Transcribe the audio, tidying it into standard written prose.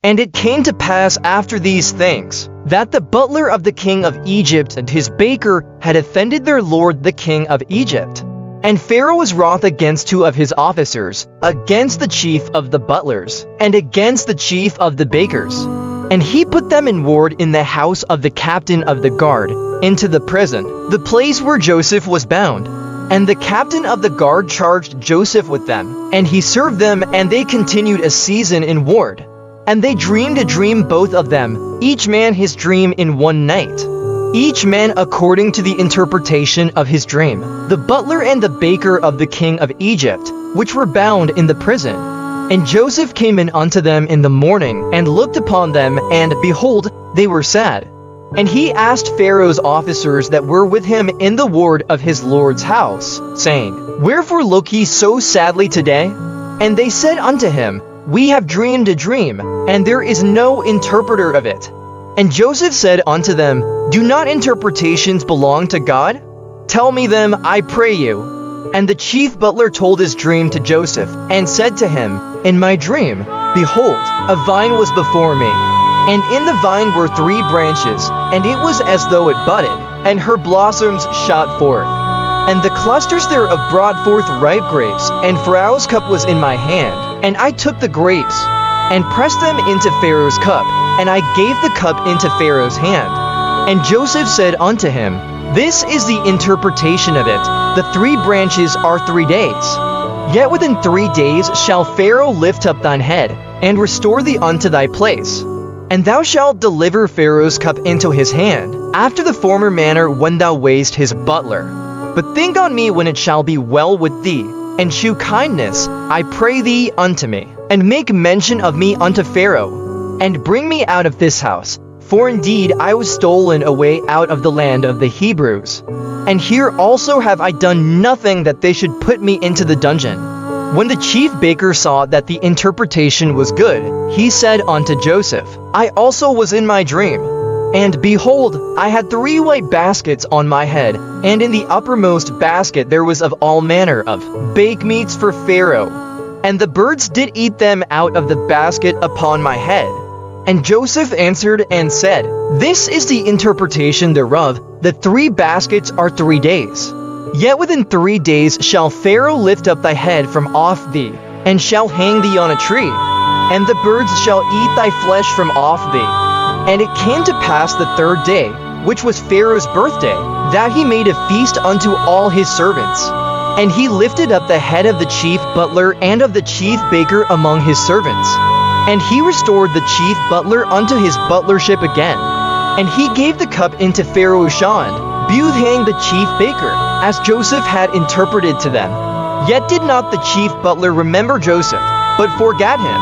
And it came to pass after these things, that the butler of the king of Egypt and his baker had offended their lord the king of Egypt. And Pharaoh was wroth against two of his officers, against the chief of the butlers, and against the chief of the bakers. And he put them in ward in the house of the captain of the guard, into the prison, the place where Joseph was bound. And the captain of the guard charged Joseph with them, and he served them, and they continued a season in ward. And they dreamed a dream both of them, each man his dream in one night, each man according to the interpretation of his dream, the butler and the baker of the king of Egypt, which were bound in the prison. And Joseph came in unto them in the morning, and looked upon them, and behold, they were sad. And he asked Pharaoh's officers that were with him in the ward of his lord's house, saying, Wherefore look ye so sadly today? And they said unto him, We have dreamed a dream, and there is no interpreter of it. And Joseph said unto them, Do not interpretations belong to God? Tell me them, I pray you. And the chief butler told his dream to Joseph, and said to him, In my dream, behold, a vine was before me. And in the vine were 3 branches, and it was as though it budded, and her blossoms shot forth. And the clusters thereof brought forth ripe grapes, and Pharaoh's cup was in my hand. And I took the grapes, and pressed them into Pharaoh's cup, and I gave the cup into Pharaoh's hand. And Joseph said unto him, This is the interpretation of it. The 3 branches are 3 days. Yet within 3 days shall Pharaoh lift up thine head, and restore thee unto thy place. And thou shalt deliver Pharaoh's cup into his hand, after the former manner when thou wast his butler. But think on me when it shall be well with thee, and shew kindness, I pray thee, unto me, and make mention of me unto Pharaoh, and bring me out of this house. For indeed I was stolen away out of the land of the Hebrews. And here also have I done nothing that they should put me into the dungeon. When the chief baker saw that the interpretation was good, he said unto Joseph, I also was in my dream. And behold, I had 3 white baskets on my head, and in the uppermost basket there was of all manner of bake meats for Pharaoh. And the birds did eat them out of the basket upon my head. And Joseph answered and said, This is the interpretation thereof, the 3 baskets are 3 days. Yet within 3 days shall Pharaoh lift up thy head from off thee, and shall hang thee on a tree, and the birds shall eat thy flesh from off thee. And it came to pass the 3rd day, which was Pharaoh's birthday, that he made a feast unto all his servants. And he lifted up the head of the chief butler and of the chief baker among his servants. And he restored the chief butler unto his butlership again. And he gave the cup into Pharaoh's hand, Buthang the chief baker, as Joseph had interpreted to them. Yet did not the chief butler remember Joseph, but forgat him.